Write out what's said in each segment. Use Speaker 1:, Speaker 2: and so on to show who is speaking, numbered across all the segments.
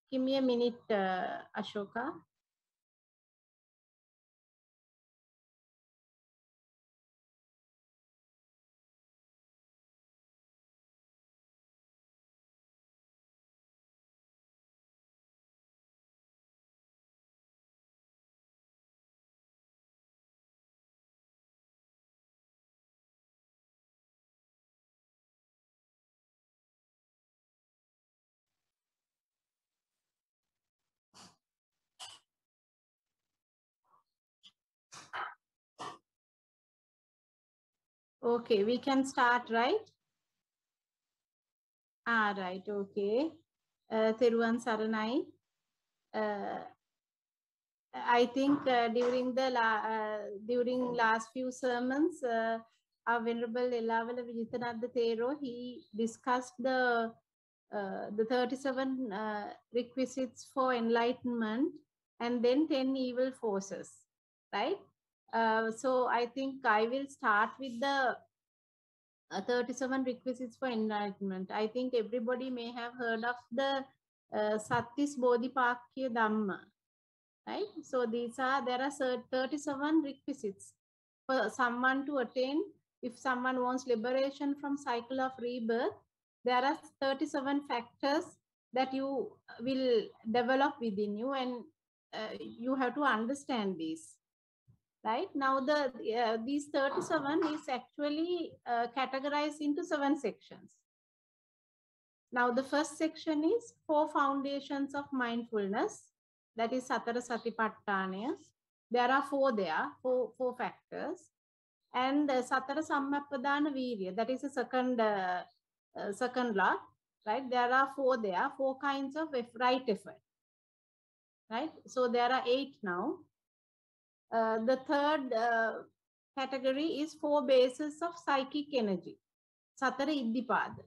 Speaker 1: Give me a minute, Ashoka. Okay, we can start, right? Right, okay. Thiruvan Saranai. I think during last few sermons, our Venerable Elavala Vijitananda Thero, he discussed the 37 requisites for enlightenment and then 10 evil forces, right? So I think I will start with the 37 requisites for enlightenment. I think everybody may have heard of the Sattis Bodhipakya Dhamma, right? So there are 37 requisites for someone to attain. If someone wants liberation from cycle of rebirth, there are 37 factors that you will develop within you, and you have to understand these. Right now, these 37 is actually categorized into 7 sections. Now, the first section is 4 foundations of mindfulness. That is Satara Satipatthana. There are 4 there, four factors. And Satara Sammapadana Virya, that is the second lot, right? There are 4 there, 4 kinds of right effort, right? So there are 8 now. The third category is 4 bases of psychic energy. Satara Iddhipada,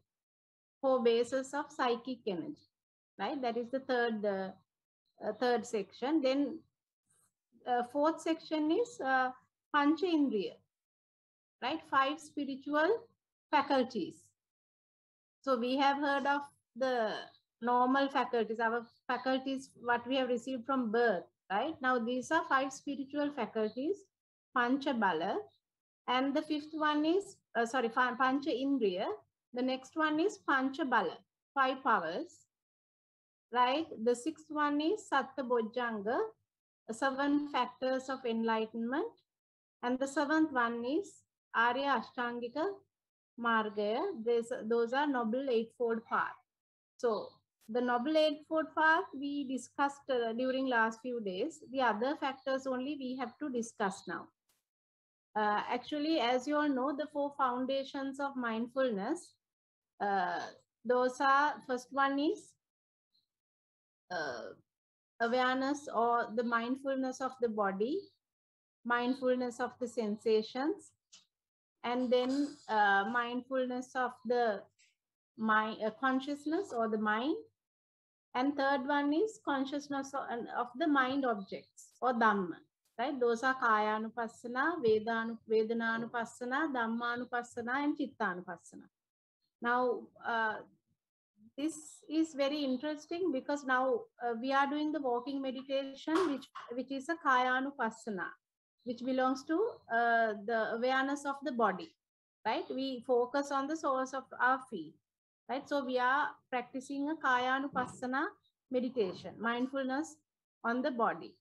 Speaker 1: 4 bases of psychic energy, right? That is the third section. Then fourth section is Pancha Indriya, right? 5 spiritual faculties. So we have heard of the normal faculties, our faculties, what we have received from birth, right? Now these are 5 spiritual faculties, Pancha Bala. And the fifth one is, Pancha Indriya. The next one is Pancha Bala, 5 powers, right? The sixth one is Satta Bojjhanga, 7 factors of enlightenment. And the 7th one is Arya Ashtangika Margaya. Those are Noble Eightfold Path. So the Noble Eightfold Path we discussed during last few days. The other factors only we have to discuss now. Actually, as you all know, the 4 foundations of mindfulness, those are, first one is awareness or the mindfulness of the body, mindfulness of the sensations, and then mindfulness of the mind, consciousness or the mind. And third one is consciousness of the mind objects or Dhamma. Right? Those are Kayanupassana, Vedananupassana, Dhammanupassana, and Chittanupassana. Now, this is very interesting because now we are doing the walking meditation, which is a Kayanupassana, which belongs to the awareness of the body. Right? We focus on the source of our feet. Right? So we are practicing a Kayanupassana meditation, mindfulness on the body.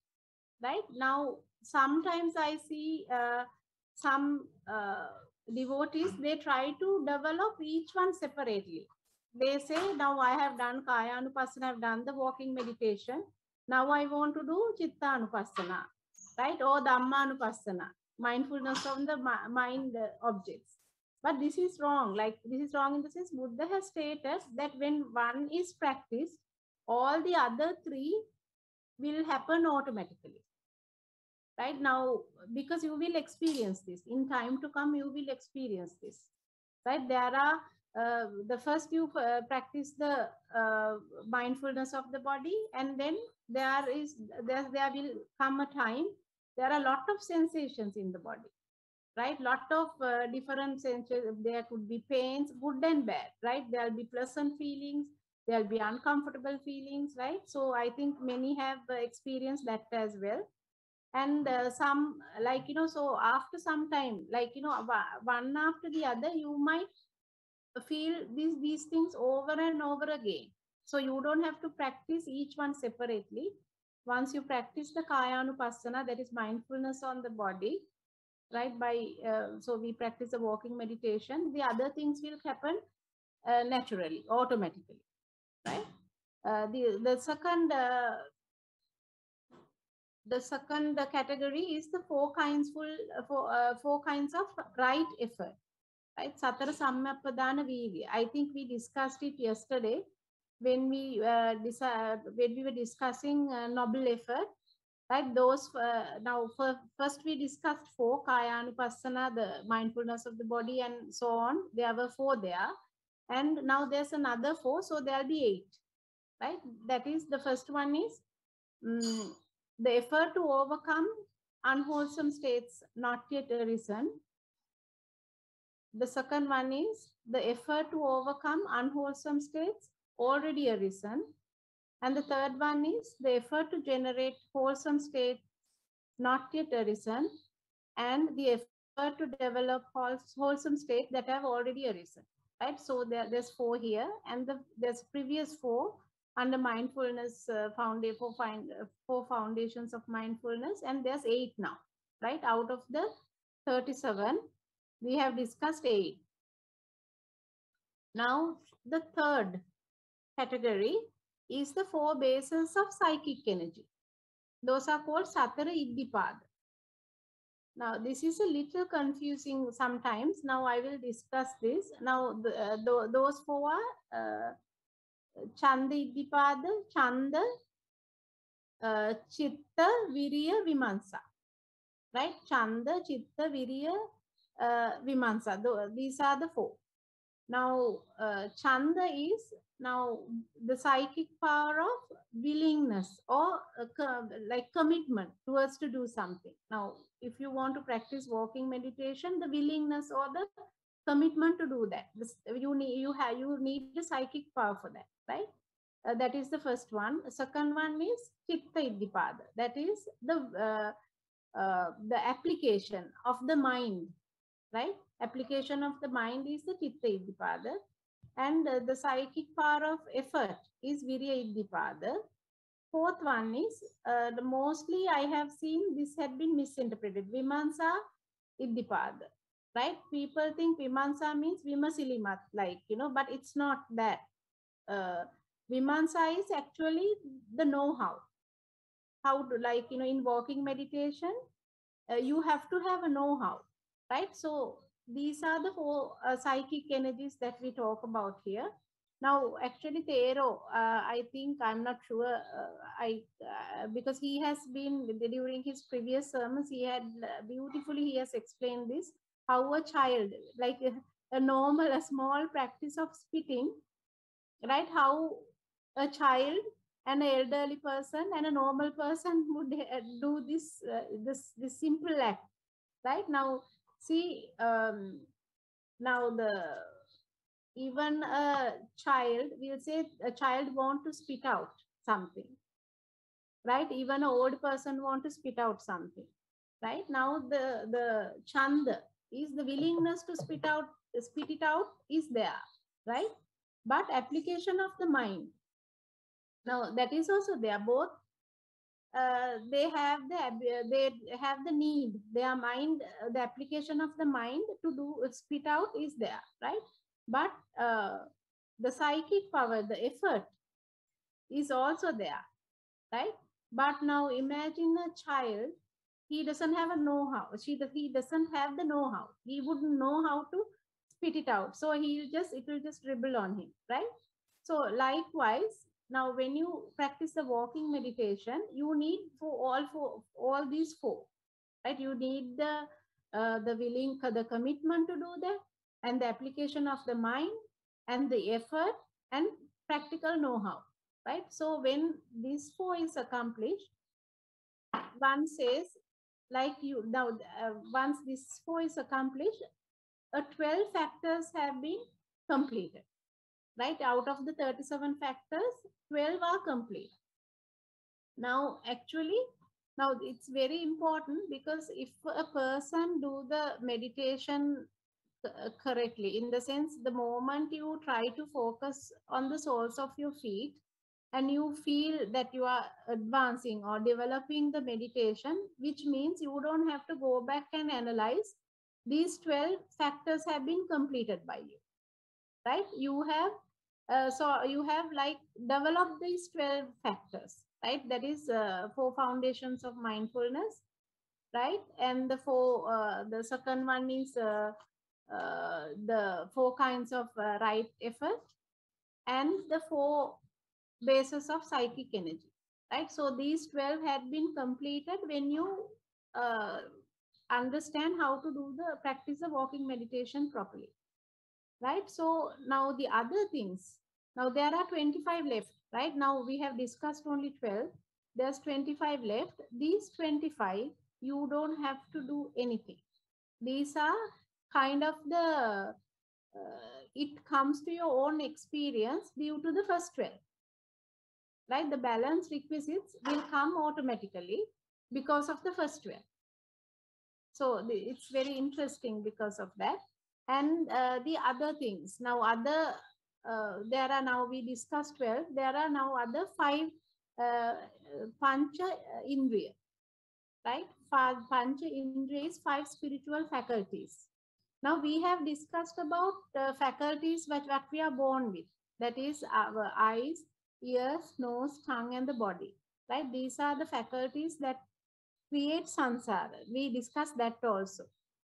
Speaker 1: Right? Now, sometimes I see some devotees, they try to develop each one separately. They say, now I have done Kayanupassana, I have done the walking meditation. Now I want to do Chittanupassana, right? Or Dhammanupassana, mindfulness on the mind objects. But this is wrong. Like, this is wrong in the sense Buddha has stated that when one is practiced, all the other 3 will happen automatically. Right now, because you will experience this in time to come, you will experience this, right? There are the first you practice the mindfulness of the body, and then there will come a time, there are a lot of sensations in the body, right? Lot of different sensations. There could be pains, good and bad, right? There will be pleasant feelings, There'll be uncomfortable feelings, right? So I think many have experienced that as well. And some, like, so after some time, like, one after the other, you might feel these things over and over again. So you don't have to practice each one separately. Once you practice the Kayanupassana, that is mindfulness on the body, right? So we practice the walking meditation, the other things will happen naturally, automatically, right? The second category is the four kinds of right effort, right? Satara Sammapadana Virya. I think we discussed it yesterday when we were discussing noble effort, right? Those first we discussed four: Kayanupassana, the mindfulness of the body, and so on. There were four there, and now there's another four, so there'll be 8, right? That is, the first one is the effort to overcome unwholesome states not yet arisen. The second one is the effort to overcome unwholesome states already arisen. And the third one is the effort to generate wholesome states not yet arisen, and the effort to develop wholesome states that have already arisen, right? So there's 4 here, and there's previous 4 under mindfulness four foundations of mindfulness, and there's 8 now, right? Out of the 37, we have discussed 8. Now, the third category is the 4 bases of psychic energy. Those are called Satara Iddhipada. Now, this is a little confusing sometimes. Now, I will discuss this. Now, those 4 are Chanda Iddhipada, Chanda, Chitta, Virya, Vimansa. Right? Chanda, Chitta, Virya, Vimansa. These are the 4. Now, Chanda is now the psychic power of willingness or like commitment towards to do something. Now, if you want to practice walking meditation, the willingness or the commitment to do that, you need the psychic power for that, right? That is the first one. The second one is Chitta Iddhipada. That is the application of the mind, right? Application of the mind is the Chitta Iddhipada, and the psychic power of effort is Virya Iddhipada. Fourth one is, mostly I have seen this had been misinterpreted, Vimansa Iddhipada, right? People think Vimansa means Vimasilimat, like, but it's not that. Vimansa is actually the know-how. How to, like, in walking meditation, you have to have a know-how, right? So these are the 4 psychic energies that we talk about here. Now, actually, Thero, I think, I'm not sure, because he has been, during his previous sermons, he has explained this, how a child, like a small practice of spitting, right? How a child, an elderly person, and a normal person would do this simple act, right? Now, see, now even a child, we'll say a child want to spit out something, right? Even an old person want to spit out something, right? Now, the chanda is the willingness to spit it out is there, right? But application of the mind, now that is also there. Both they have the need, their mind, the application of the mind to do spit out is there, right? But the psychic power, the effort is also there, right? But now imagine a child, he doesn't have a know-how, he doesn't have the know-how, he wouldn't know how to spit it out, so it will just dribble on him, right? So likewise, now when you practice the walking meditation, you need for all these 4, right? You need the commitment to do that, and the application of the mind, and the effort, and practical know-how, right? So when these 4 is accomplished, one says, like, you now, once this 4 is accomplished, 12 factors have been completed, right? Out of the 37 factors, 12 are complete. Now, actually, now it's very important, because if a person do the meditation correctly, in the sense, the moment you try to focus on the soles of your feet and you feel that you are advancing or developing the meditation, which means you don't have to go back and analyze, these 12 factors have been completed by you, right? You have so you have like developed these 12 factors, right? That is 4 foundations of mindfulness, right? And the second one is the 4 kinds of right effort, and the 4 bases of psychic energy, right? So these 12 had been completed when you uh, understand how to do the practice of walking meditation properly, right? So now the other things, now there are 25 left, right? Now we have discussed only 12. There's 25 left. These 25, you don't have to do anything. These are kind of the, it comes to your own experience due to the first 12, right? The balance requisites will come automatically because of the first 12. So it's very interesting because of that. And the other things, now other, there are, now we discussed 12, there are now other 5 pancha indriya, right? Pancha indriya is 5 spiritual faculties. Now we have discussed about faculties what we are born with, that is our eyes, ears, nose, tongue, and the body, right? These are the faculties that create samsara. We discussed that also,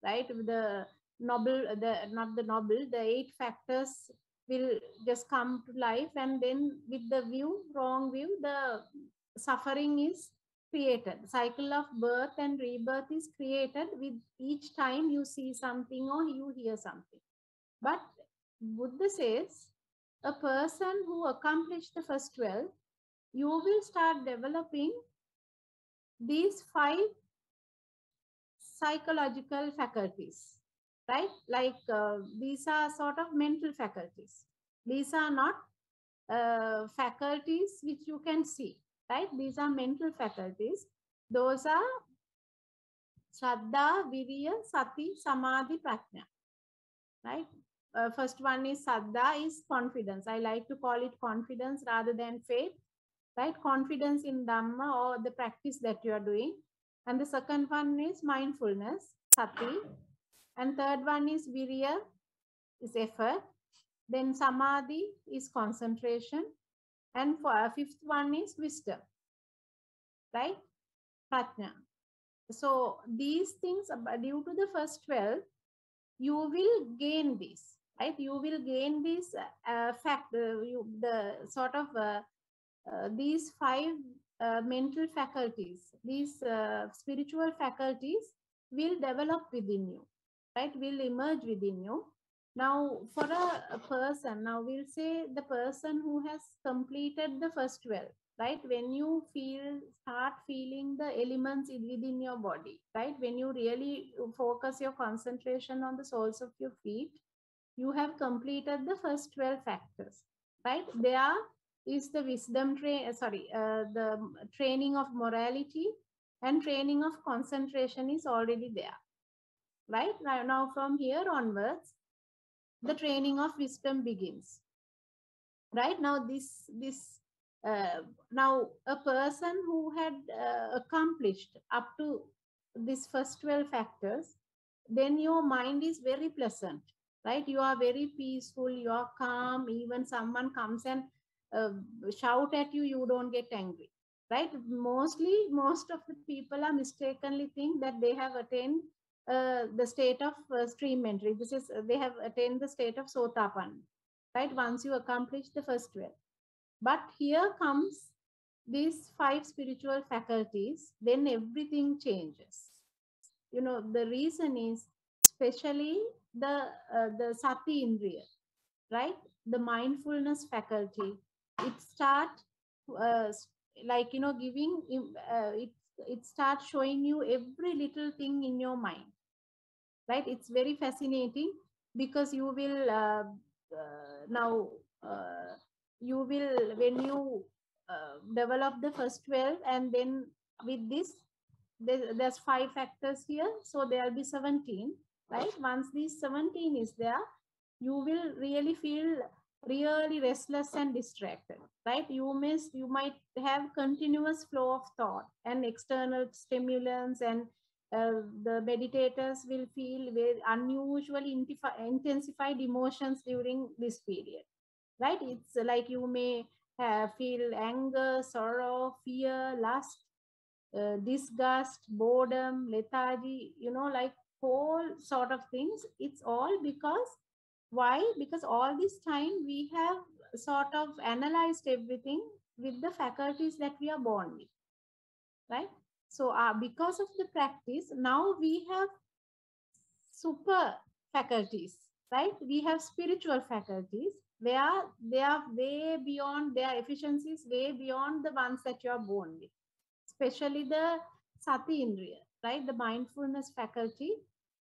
Speaker 1: right? The noble, not the noble, the 8 factors will just come to life, and then with the view, wrong view, the suffering is created. The cycle of birth and rebirth is created with each time you see something or you hear something. But Buddha says, a person who accomplished the first 12, you will start developing these 5 psychological faculties, right? Like these are sort of mental faculties. These are not faculties which you can see, right? These are mental faculties. Those are Shraddha, Viriya, Sati, Samadhi, Prajna, right? First one is Saddha, is confidence. I like to call it confidence rather than faith, right? Confidence in Dhamma or the practice that you are doing. And the second one is mindfulness, Sati. And third one is Virya, is effort. Then Samadhi is concentration. And fifth one is wisdom, right? Prajna. So these things, due to the first 12, you will gain this, right? You will gain this the sort of these 5 mental faculties, these spiritual faculties will develop within you, right? Will emerge within you. Now, for a person, now we'll say the person who has completed the first 12, right? When you start feeling the elements within your body, right? When you really focus your concentration on the soles of your feet, you have completed the first 12 factors, right? There is the the training of morality and training of concentration is already there, right? Now from here onwards, the training of wisdom begins, right? Now now a person who had accomplished up to this first 12 factors, then your mind is very pleasant, right? You are very peaceful, you are calm. Even someone comes and uh, shout at you, you don't get angry, right? Most of the people are mistakenly think that they have attained the state of stream entry. This is they have attained the state of sotapan, right? Once you accomplish the first 12. But here comes these 5 spiritual faculties, then everything changes. You know, the reason is especially the sati indriya, right? The mindfulness faculty. It start uh, like, you know, giving it starts showing you every little thing in your mind, right? It's very fascinating because you will now you will, when you develop the first 12, and then with this, there's 5 factors here, so there'll be 17, right? Once these 17 is there, you will really feel really restless and distracted, right? You might have continuous flow of thought and external stimulants, and the meditators will feel very unusually intensified emotions during this period, right? It's like you may feel anger, sorrow, fear, lust, disgust, boredom, lethargy, like whole sort of things. It's all because, why? Because all this time we have sort of analyzed everything with the faculties that we are born with, right? So because of the practice, now we have super faculties, right? We have spiritual faculties where they are way beyond, their efficiencies way beyond the ones that you are born with, especially the Sati Indriya, right? The mindfulness faculty.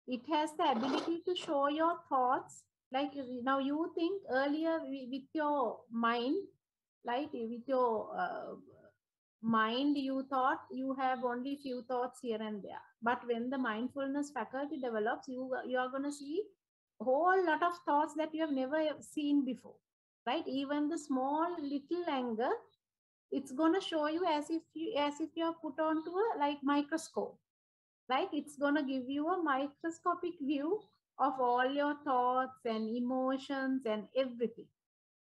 Speaker 1: It has the ability to show your thoughts. Like now you think earlier with your mind, right? With your mind, you thought you have only few thoughts here and there. But when the mindfulness faculty develops, you are going to see a whole lot of thoughts that you have never seen before, right? Even the small little anger, it's going to show you as if you are put onto a like microscope, right? It's going to give you a microscopic view of all your thoughts and emotions and everything.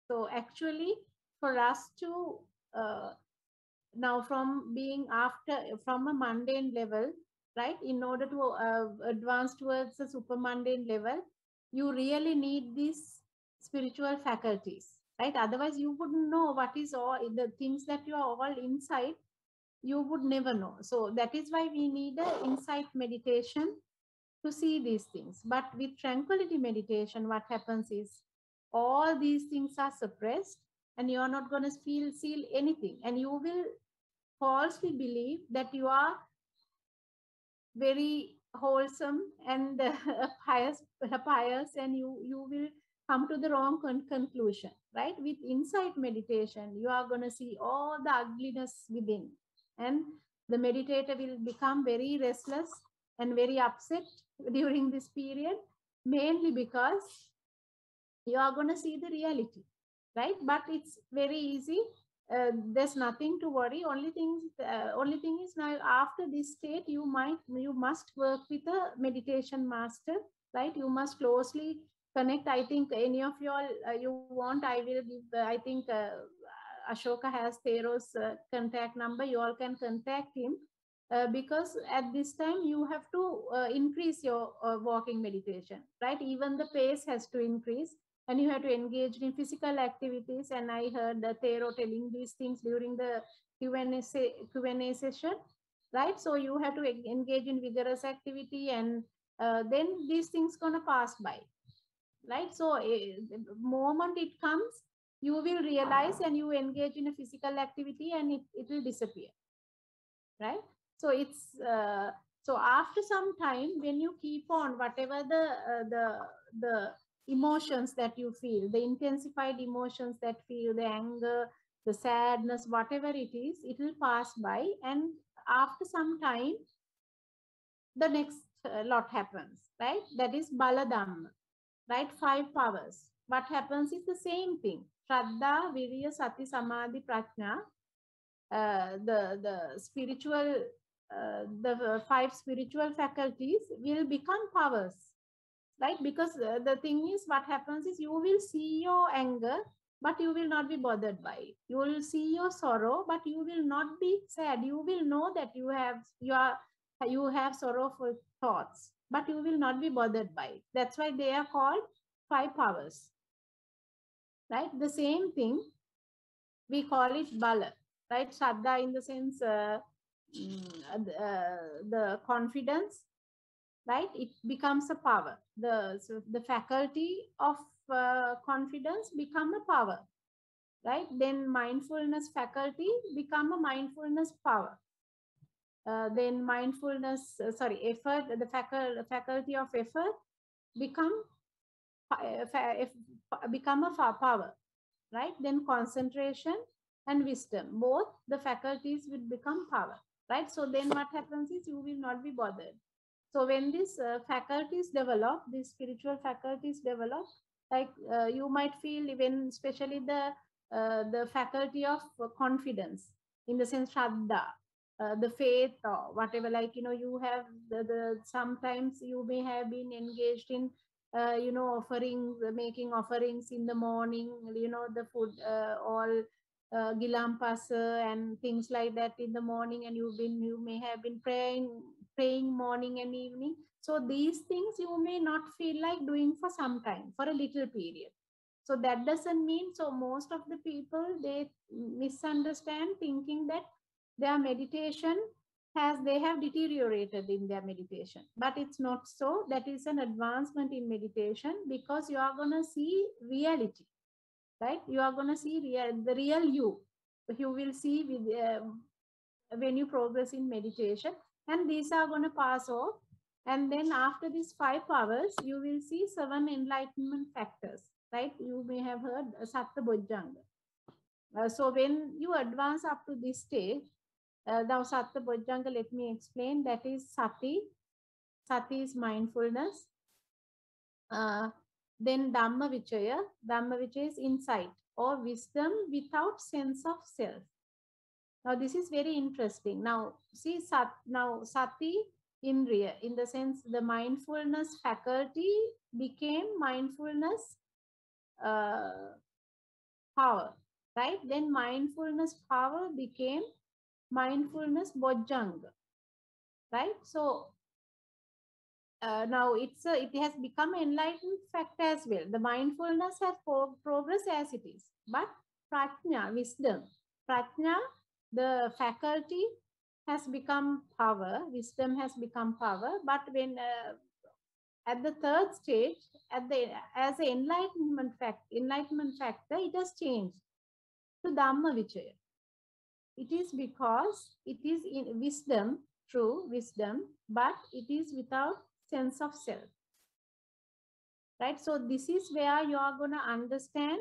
Speaker 1: So actually, for us to now, from being from a mundane level, right, in order to advance towards a super mundane level, you really need these spiritual faculties, right? Otherwise you wouldn't know what is all the things that you are all inside. You would never know. So that is why we need a insight meditation to see these things. But with tranquility meditation, what happens is all these things are suppressed, and you are not going to feel anything, and you will falsely believe that you are very wholesome and pious, and you will come to the wrong conclusion, right? With insight meditation, you are going to see all the ugliness within, and the meditator will become very restless and very upset during this period, mainly because you are going to see the reality, right? But it's very easy. There's nothing to worry. Only thing is, now after this state, you must work with a meditation master, right? You must closely connect. I think any of you all you want, I will give. I think Ashoka has Thero's contact number. You all can contact him. Because at this time you have to increase your walking meditation, right? Even the pace has to increase, and you have to engage in physical activities. And I heard Thero telling these things during the Q&A session, right? So you have to engage in vigorous activity, and then these things gonna pass by, right? So the moment it comes, you will realize, and you engage in a physical activity, and it will disappear, right? So it's so after some time, when you keep on whatever the emotions that you feel, the intensified emotions that feel, the anger, the sadness, whatever it is, it will pass by, and after some time the next lot happens, right? That is baladhamma, right? 5 powers. What happens is the same thing: shraddha, virya, sati, samadhi, prajna. The spiritual the 5 spiritual faculties will become powers, right? Because the thing is, what happens is, you will see your anger, but you will not be bothered by it. You will see your sorrow, but you will not be sad. You will know that you have sorrowful thoughts, but you will not be bothered by it. That's why they are called 5 powers, right? The same thing, we call it bala, right? Shraddha in the sense the confidence, right? It becomes a power. The faculty of confidence become a power, right? Then mindfulness faculty become a mindfulness power. Then mindfulness, effort, the faculty of effort become become a power. right? Then concentration and wisdom, both the faculties will become power, right? So then what happens is you will not be bothered. So when these faculties develop, these spiritual faculties develop, like you might feel even especially the faculty of confidence, in the sense shraddha, the faith or whatever, like, you know, you have sometimes you may have been engaged in you know, offerings, making offerings in the morning, you know, the food, all gilampasa and things like that in the morning, and you may have been praying morning and evening. So these things you may not feel like doing for some time, for a little period. So that doesn't mean, so most of the people, they misunderstand, thinking that their meditation they have deteriorated in their meditation, but it's not so. That is an advancement in meditation, because you are going to see reality, right? You are going to see the real you will see with when you progress in meditation, and these are going to pass off. And then after these 5 powers, you will see 7 enlightenment factors, right? You may have heard Satta Bojjanga. So when you advance up to this stage, now Satta Bojjanga, let me explain. That is Sati. Sati is mindfulness. Then Dhamma Vichaya. Dhamma Vichaya is insight or wisdom without sense of self. Now this is very interesting. Now see, now Sati Indriya, in the sense the mindfulness faculty became mindfulness power, right? Then mindfulness power became mindfulness Bojjanga, right? So now it has become enlightened fact as well. The mindfulness has progressed as it is, but prajna, wisdom, prajna, the faculty has become power, wisdom has become power. But when at the 3rd stage, as the enlightenment factor, it has changed to Dhamma Vichaya. It is because it is in wisdom, true wisdom, but it is without sense of self, right? So this is where you are going to understand,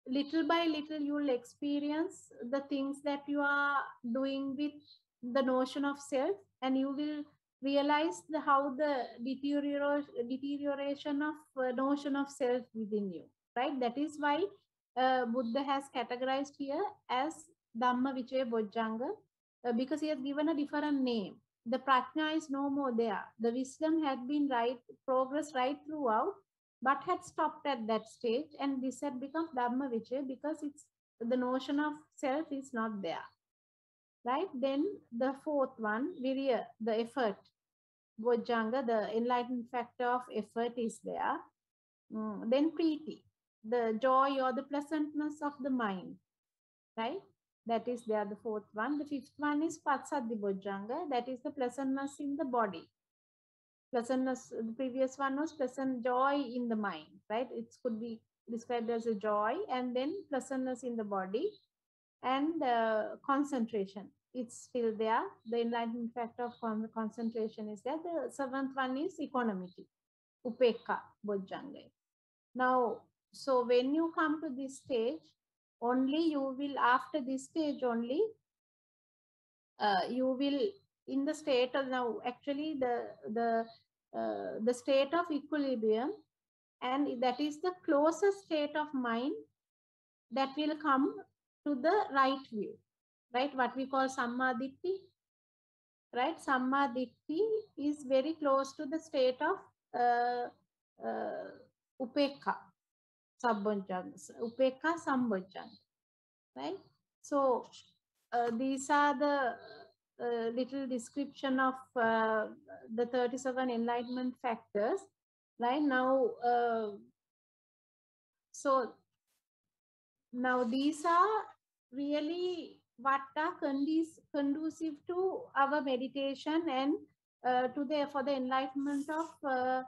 Speaker 1: little by little you will experience the things that you are doing with the notion of self, and you will realize how the deterioration of notion of self within you, right? That is why Buddha has categorized here as Dhamma Vichaya Bojjanga, because he has given a different name. The prajna is no more there. The wisdom had been progress right throughout, but had stopped at that stage, and this had become Dhamma Vichaya because it's the notion of self is not there, right? Then the 4th one, Virya, the effort, Bojjanga, the enlightened factor of effort is there. Then Preeti, the joy or the pleasantness of the mind, right? That is there, the 4th one. The 5th one is Patsaddi Bojjanga, that is the pleasantness in the body. Pleasantness, the previous one was pleasant joy in the mind, right? It could be described as a joy, and then pleasantness in the body, and concentration. It's still there. The enlightenment factor of concentration is there. The 7th one is equanimity, Upekka Bojjanga. Now, so when you come to this stage, only you will, after this stage only, you will, in the state of now, actually the state of equilibrium, and that is the closest state of mind that will come to the right view, right? What we call Sammaditthi, right? Sammaditthi is very close to the state of Upekka Sambojjanga, Upekka Sambojjanga, right? So these are the little description of the 37 enlightenment factors, right? Now, so now these are really what are conducive to our meditation and for the enlightenment of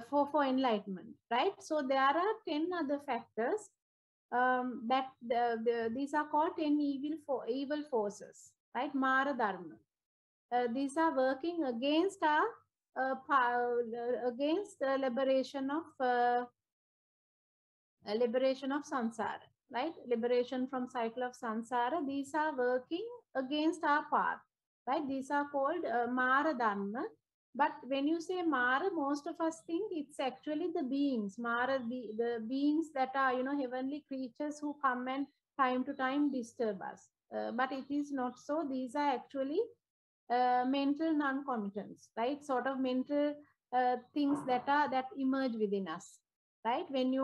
Speaker 1: for enlightenment, right? So there are 10 other factors that these are called 10 evil forces, right? Mara Dharma. These are working against our against the liberation of liberation of samsara, right? Liberation from cycle of samsara. These are working against our path, right? These are called Mara Dhamma. But when you say Mara, most of us think it's actually the beings, Mara, the beings that are, heavenly creatures who come and time to time disturb us. But it is not so. These are actually mental non-committants, right? Sort of mental things that emerge within us, right? When you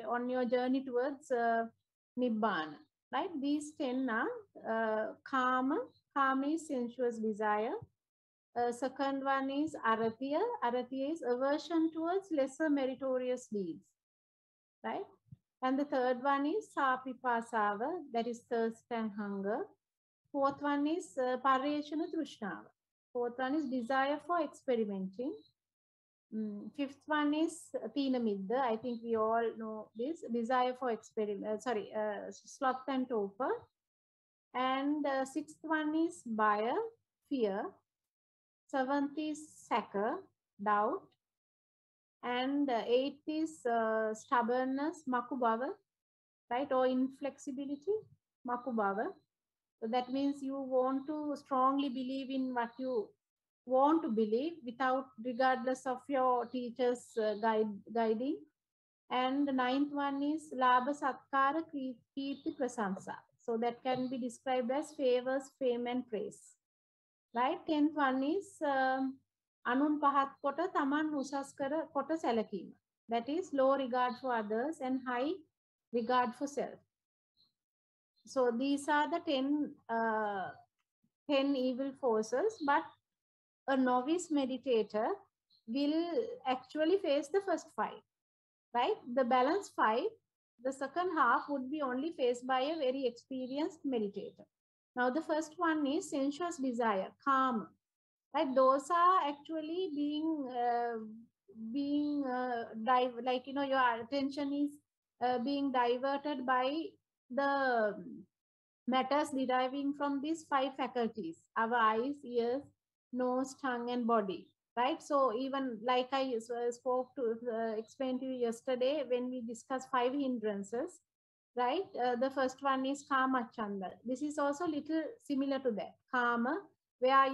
Speaker 1: on your journey towards nibbana, right? These 10 are kama. Kama is sensuous desire. Second one is aratya. Aratya is aversion towards lesser meritorious deeds, right? And the third one is sapipasava, that is thirst and hunger. Fourth one is parayeshana trushnava. Fourth one is desire for experimenting. Fifth one is tina midda. I think we all know this. Desire for experiment. Sloth and torpor. And sixth one is baya, fear. Seventh is sakha, doubt. And eighth is stubbornness, makubhava, right? Or inflexibility, makubhava. So that means you want to strongly believe in what you want to believe without regardless of your teacher's guiding. And the ninth one is labha satkara kirti prasamsa. So that can be described as favors, fame and praise. Right? 10th one is anun pahat kota taman usas kara kota salakima. That is low regard for others and high regard for self. So these are the 10 evil forces, but a novice meditator will actually face the first 5, right? The balance 5, the second half would be only faced by a very experienced meditator. Now, the first one is sensuous desire, kama, right? Those are actually like, your attention is being diverted by the matters deriving from these 5 faculties, our eyes, ears, nose, tongue, and body, right? So even like I spoke to explain to you yesterday when we discussed 5 hindrances, right? The first one is kama chanda. This is also little similar to that. Kama, where,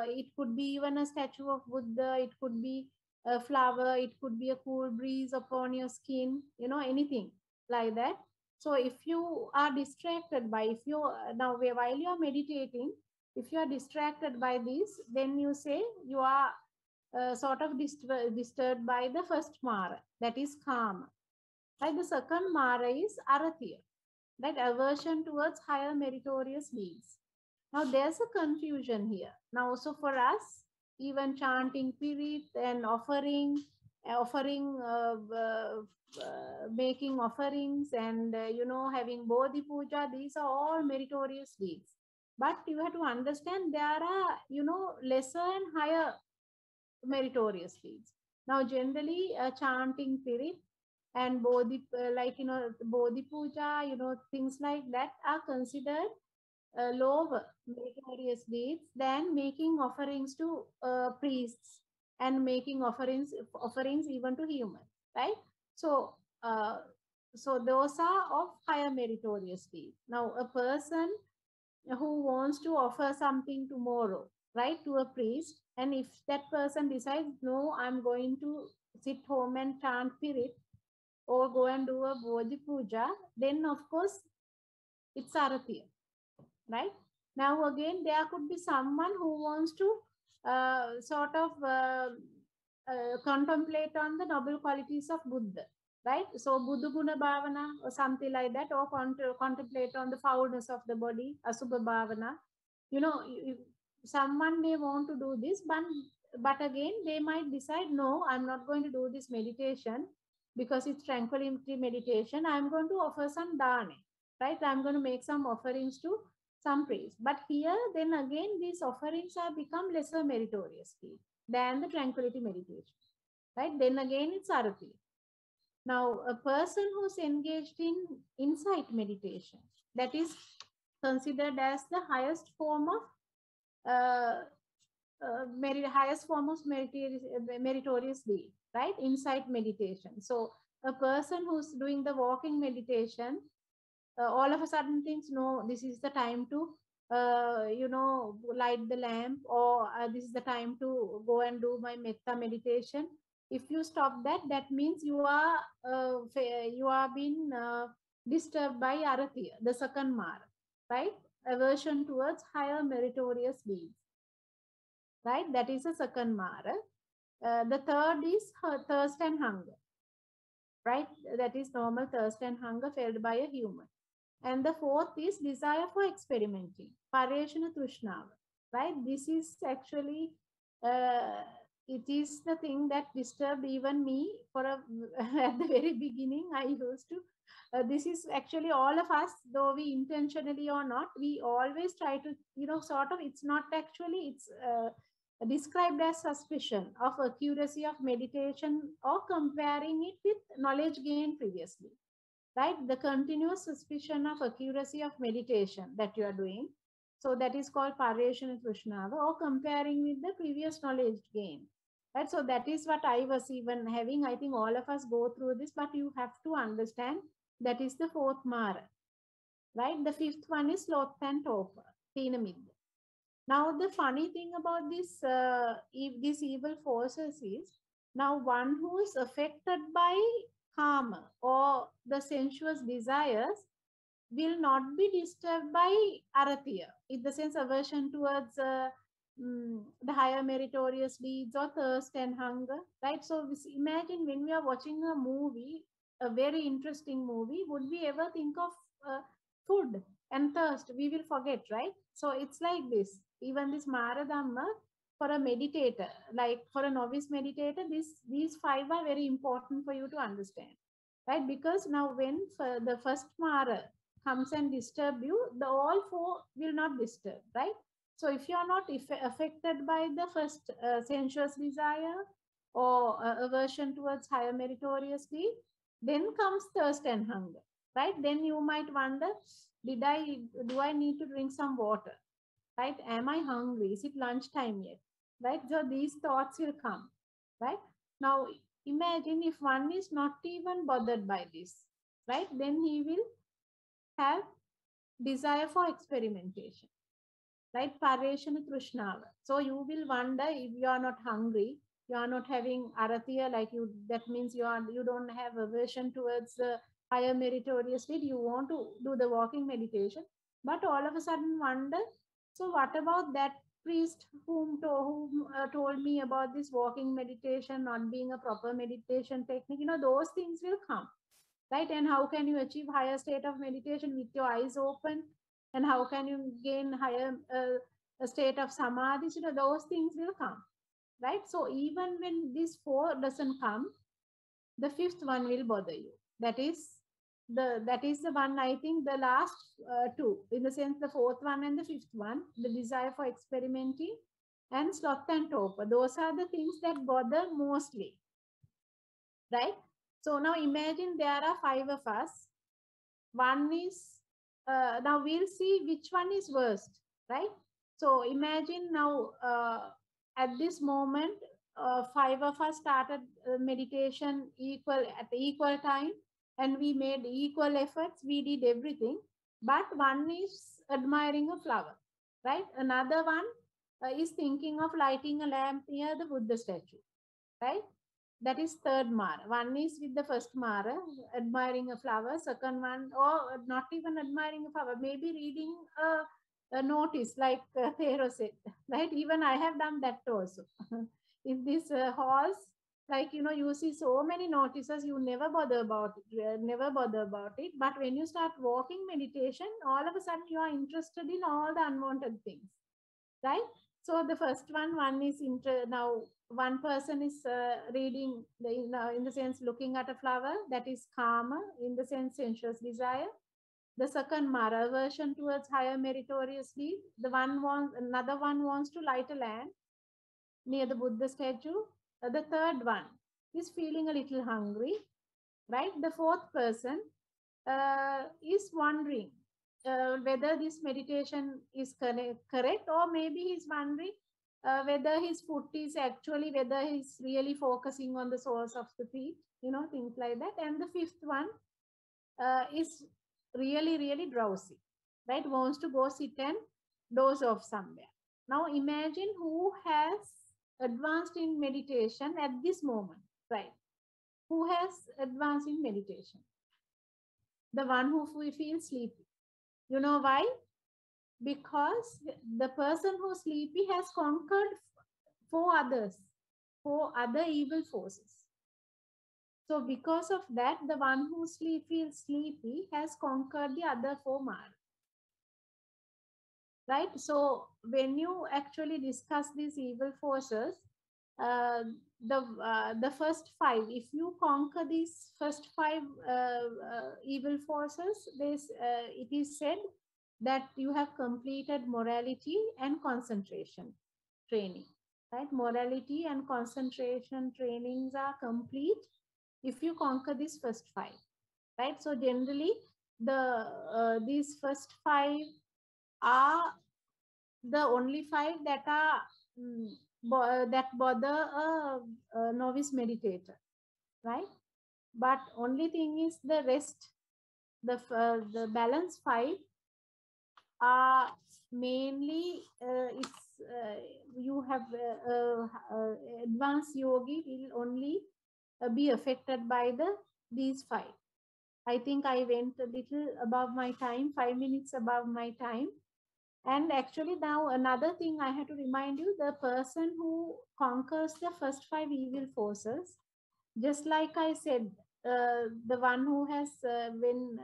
Speaker 1: it could be even a statue of Buddha, it could be a flower, it could be a cool breeze upon your skin, anything like that. So if you are distracted by, if you now while you are meditating, if you are distracted by this, then you say you are sort of disturbed by the first mara, that is kama. Right? The second mara is aratya, that aversion towards higher meritorious deeds. Now there's a confusion here. Now, so for us, even chanting Pirit and offering, making offerings and, having Bodhi Puja, these are all meritorious deeds. But you have to understand there are, lesser and higher meritorious deeds. Now, generally, chanting Pirit and Bodhi, Bodhi Puja, things like that are considered lower meritorious deeds than making offerings to priests and making offerings even to humans, right? So so those are of higher meritorious deeds. Now a person who wants to offer something tomorrow, right, to a priest, and if that person decides, no, I'm going to sit home and chant Pirit or go and do a Bodhi Puja, then of course it's Aratya, right? Now again, there could be someone who wants to contemplate on the noble qualities of Buddha, right? So Buddha Guna Bhavana or something like that, or contemplate on the foulness of the body, Asubha Bhavana. Someone may want to do this, but again, they might decide, no, I'm not going to do this meditation because it's tranquility meditation. I'm going to offer some dana, right? I'm going to make some offerings to some praise. But here, then again, these offerings have become lesser meritorious than the tranquility meditation, right? Then again, it's arati. Now, a person who's engaged in insight meditation, that is considered as the highest form of highest form of meritorious deed, right? Insight meditation. So a person who's doing the walking meditation, all of a sudden thinks, no, this is the time to, light the lamp, or this is the time to go and do my metta meditation. If you stop that, that means you are being disturbed by aratya, the second mara, right? Aversion towards higher meritorious deeds, right? That is a second mara. The third is thirst and hunger, right? That is normal thirst and hunger felt by a human. And the fourth is desire for experimenting, Pareshana Trushnava, right? This is actually, it is the thing that disturbed even me at the very beginning. I used to, this is actually all of us, though we intentionally or not, we always try to, sort of, it's not actually, it's described as suspicion of accuracy of meditation or comparing it with knowledge gained previously, right? The continuous suspicion of accuracy of meditation that you are doing. So that is called Pareshana Trushnava, or comparing with the previous knowledge gain, right? So that is what I was even having. I think all of us go through this, but you have to understand that is the fourth Mara, right? The fifth one is sloth and torpor, Tina Midda. Now, the funny thing about these evil forces is, now one who is affected by karma or the sensuous desires will not be disturbed by aratya, in the sense aversion towards the higher meritorious deeds or thirst and hunger, right? So imagine when we are watching a movie, a very interesting movie, would we ever think of food and thirst? We will forget, right? So it's like this. Even this Maradhamma, for a meditator, like for a novice meditator, these five are very important for you to understand, right? Because now when the first Mara comes and disturb you, the all four will not disturb, right? So if you are not affected by the first sensuous desire or aversion towards higher meritorious deed, then comes thirst and hunger, right? Then you might wonder, do I need to drink some water, right? Am I hungry? Is it lunchtime yet, right? So these thoughts will come, right? Now imagine if one is not even bothered by this, right? Then he will have desire for experimentation, right? Pareshana Trushnava. So you will wonder, if you are not hungry, you are not having aratya, like you, that means you don't have aversion towards the higher meritorious deed, you want to do the walking meditation, but all of a sudden wonder, so what about that priest whom told me about this walking meditation not being a proper meditation technique? Those things will come, right? And how can you achieve higher state of meditation with your eyes open? And how can you gain higher a state of samadhi? Those things will come, right? So even when this four doesn't come, the fifth one will bother you. That is the one, I think, the last two, in the sense the fourth one and the fifth one, the desire for experimenting and sloth and torpor. Those are the things that bother mostly, right? So now imagine there are five of us. One is, now we'll see which one is worst, right? So imagine now, at this moment, five of us started meditation at the equal time, and we made equal efforts. We did everything, but one is admiring a flower, right? Another one is thinking of lighting a lamp near the Buddha statue, right? That is third Mara. One is with the first Mara, admiring a flower. Second one, or not even admiring a flower, maybe reading a notice, like Thero said, right? Even I have done that also. In this halls, like, you see so many notices, you never bother about it. But when you start walking meditation, all of a sudden you are interested in all the unwanted things, right? So the first one is now one person is reading in the sense looking at a flower, that is karma, in the sense sensuous desire. The second Mara, aversion towards higher meritorious deed. Another one wants to light a lamp near the Buddha statue. The third one is feeling a little hungry, right? The fourth person is wondering whether this meditation is correct, or maybe he's wondering whether his foot is actually, whether he's really focusing on the soles of the feet, things like that. And the fifth one is really, really drowsy, right? Wants to go sit and doze off somewhere. Now imagine who has advanced in meditation at this moment, right? Who has advanced in meditation? The one who feels sleepy. You know why? Because the person who's sleepy has conquered four other evil forces. So because of that, the one who feels sleepy has conquered the other four Mara. Right? So when you actually discuss these evil forces, the first five, if you conquer these first five evil forces, it is said that you have completed morality and concentration training. Right? Morality and concentration trainings are complete if you conquer these first five. Right? So generally, these first five are the only five that are that bother a novice meditator, right? But only thing is the rest, the balance five are mainly you have advanced yogi will only be affected by these five. I think I went a little above my time, 5 minutes above my time. And actually now another thing I have to remind you, the person who conquers the first five evil forces, just like I said, the one who has when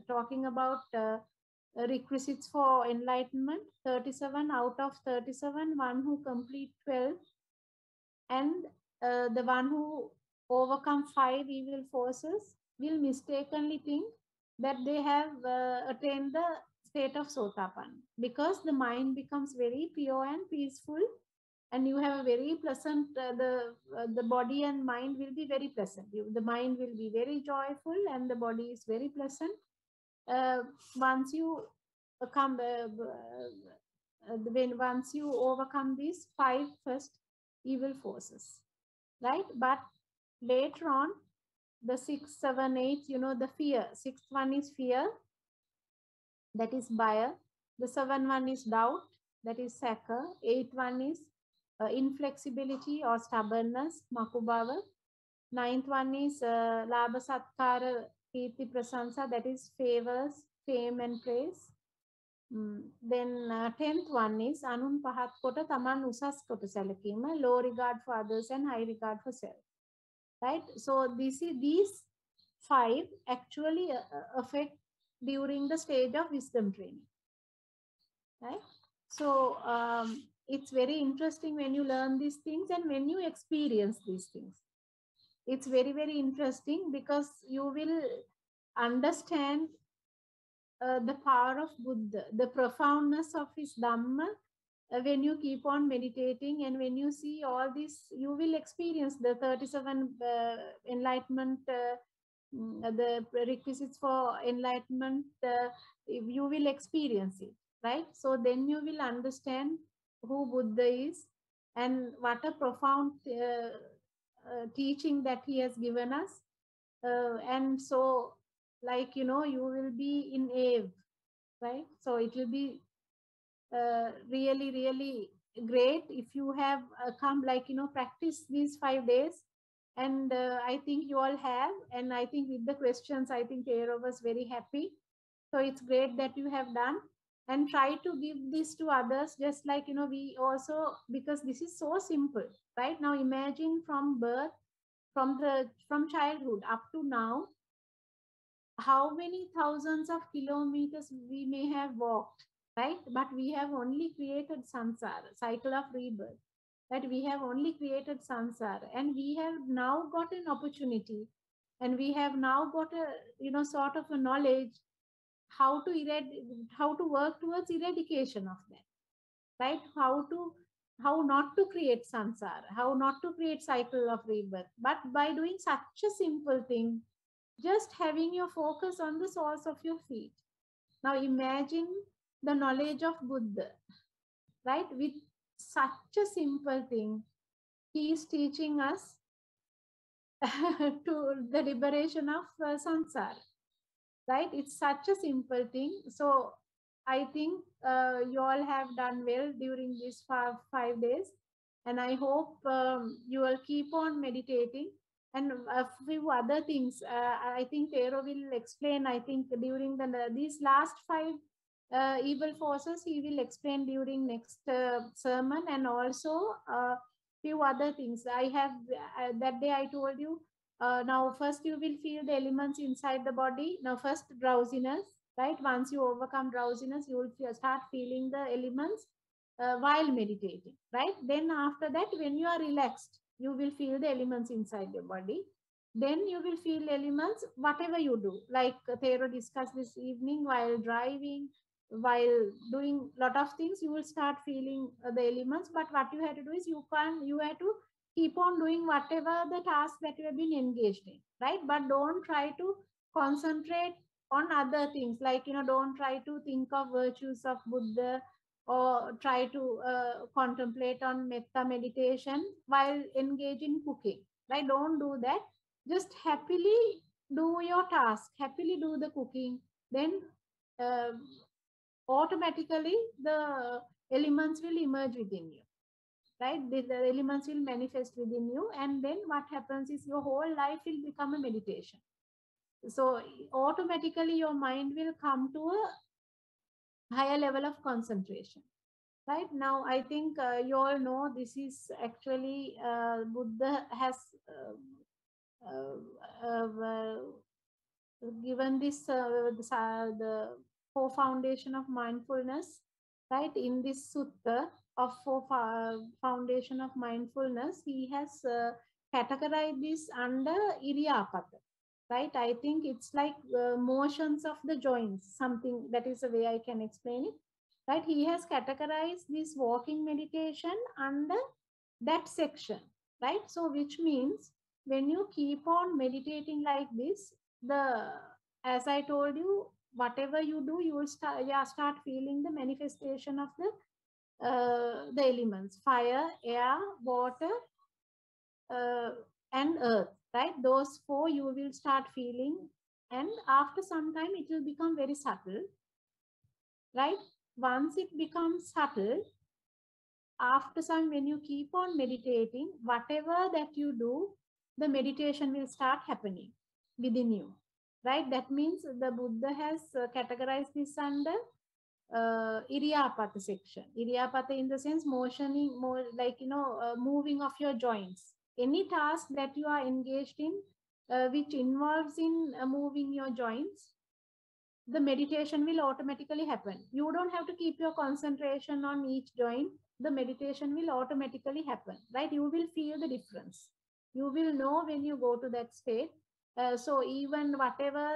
Speaker 1: talking about requisites for enlightenment, 37 out of 37, one who complete 12, and the one who overcome five evil forces will mistakenly think that they have attained the state of Sotapanna, because the mind becomes very pure and peaceful, and you have a very pleasant, the body and mind will be very pleasant. The mind will be very joyful and the body is very pleasant. Once you come, once you overcome these five first evil forces, right? But later on, the 6, 7, 8, the fear. Sixth one is fear, that is Baya. The 7 one is doubt, that is Sakha. 8 one is inflexibility or stubbornness, Makubhava. 9th one is Labha Satkara Kirti Prasansa, that is favors, fame and praise. Then 10th one is Anun Pahat Kota Taman Usas Kota Salakima, low regard for others and high regard for self. Right? So these five actually affect during the stage of wisdom training. Right? So it's very interesting when you learn these things and when you experience these things. It's very, very interesting because you will understand the power of Buddha, the profoundness of his Dhamma. When you keep on meditating and when you see all this, you will experience the 37 enlightenment, the requisites for enlightenment, you will experience it, right? So then you will understand who Buddha is and what a profound teaching that he has given us. And so, like, you will be in awe, right? So it will be really, really great if you have come, like, practice these 5 days. And I think you all have. And I think with the questions, I think Tero was very happy. So it's great that you have done. And try to give this to others, just like, we also, because this is so simple, right? Now imagine from birth, from childhood up to now, how many thousands of kilometers we may have walked, right? But we have only created samsara, cycle of rebirth, that we have only created samsara, and we have now got an opportunity, and we have now got a, sort of a knowledge how to work towards eradication of that, right? How not to create samsara, how not to create cycle of rebirth, but by doing such a simple thing, just having your focus on the source of your feet. Now imagine the knowledge of Buddha, right? With such a simple thing. He is teaching us to the liberation of samsara, right? It's such a simple thing. So I think you all have done well during these 5 days, and I hope you will keep on meditating. And a few other things, I think Tero will explain. I think during these last 5 evil forces, he will explain during next sermon, and also few other things. I have that day I told you. Now, first you will feel the elements inside the body. Now, first drowsiness, right? Once you overcome drowsiness, you will start feeling the elements while meditating, right? Then after that, when you are relaxed, you will feel the elements inside your body. Then you will feel elements, whatever you do, like Thero discussed this evening, while driving, while doing lot of things, you will start feeling the elements. But what you have to do is you have to keep on doing whatever the task that you have been engaged in, right? But don't try to concentrate on other things, like, don't try to think of virtues of Buddha, or try to contemplate on metta meditation while engaged in cooking, right? Don't do that. Just happily do your task, happily do the cooking. Then uh, automatically the elements will emerge within you, right? The elements will manifest within you, and then what happens is your whole life will become a meditation. So automatically your mind will come to a higher level of concentration. Right now, I think you all know this is actually Buddha has given this the four foundation of mindfulness, right? In this sutta of four foundation of mindfulness, he has categorized this under Iriyapata, right? I think it's like motions of the joints, something that is the way I can explain it, right? He has categorized this walking meditation under that section, right? So which means when you keep on meditating like this, the as I told you, whatever you do, you will start feeling the manifestation of the elements: fire, air, water, uh, and earth, right? Those four you will start feeling, and after some time it will become very subtle, right? Once it becomes subtle, after some, when you keep on meditating, whatever that you do, the meditation will start happening within you, right? That means the Buddha has categorized this under Iriyapata section. Iriyapata in the sense motioning, more like, moving of your joints. Any task that you are engaged in, which involves in moving your joints, the meditation will automatically happen. You don't have to keep your concentration on each joint. The meditation will automatically happen, right? You will feel the difference. You will know when you go to that state. So even whatever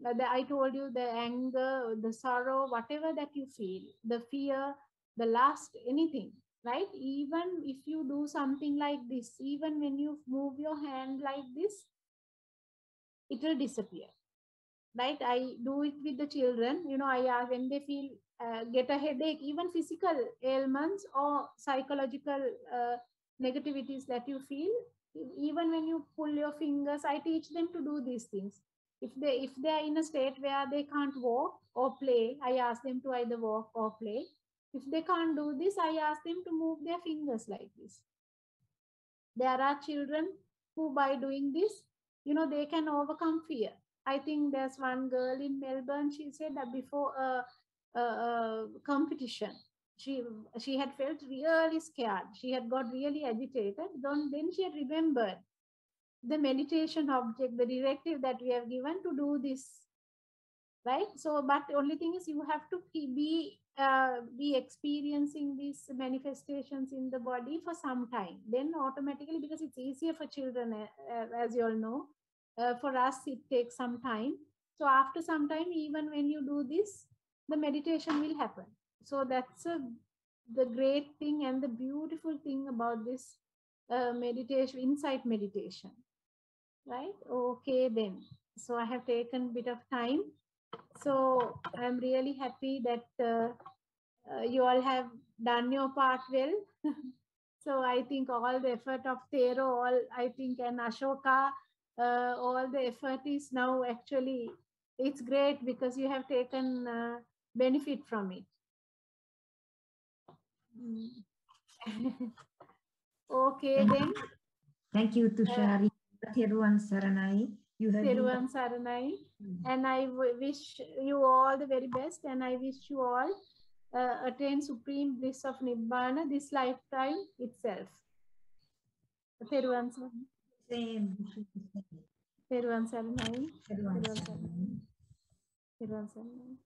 Speaker 1: I told you, the anger, the sorrow, whatever that you feel, the fear, the lust, anything, right? Even if you do something like this, even when you move your hand like this, it will disappear, right? I do it with the children. When they feel get a headache, even physical ailments or psychological negativities that you feel, even when you pull your fingers, I teach them to do these things. If they are in a state where they can't walk or play, I ask them to either walk or play. If they can't do this, I ask them to move their fingers like this. There are children who, by doing this, they can overcome fear. I think there's one girl in Melbourne, she said that before a competition, she had felt really scared. She had got really agitated. Then she had remembered the meditation object, the directive that we have given to do this, right? So, but the only thing is you have to be experiencing these manifestations in the body for some time. Then automatically, because it's easier for children, as you all know, for us it takes some time. So after some time, even when you do this, the meditation will happen. So that's the great thing and the beautiful thing about this meditation, insight meditation, right? Okay, then. So I have taken a bit of time. So I'm really happy that you all have done your part well. So I think all the effort of Thero, and Ashoka, all the effort is now actually, it's great because you have taken benefit from it. Okay, then.
Speaker 2: Thank you to sharing. Theruwan Saranai. You have
Speaker 1: Theruwan Saranai. And I wish you all the very best, and I wish you all attain supreme bliss of Nibbana this lifetime itself. Theruwan Saranai.
Speaker 2: Same.
Speaker 1: Theruwan Saranai.
Speaker 2: Theruwan Saranai.
Speaker 1: Theruwan Saranai.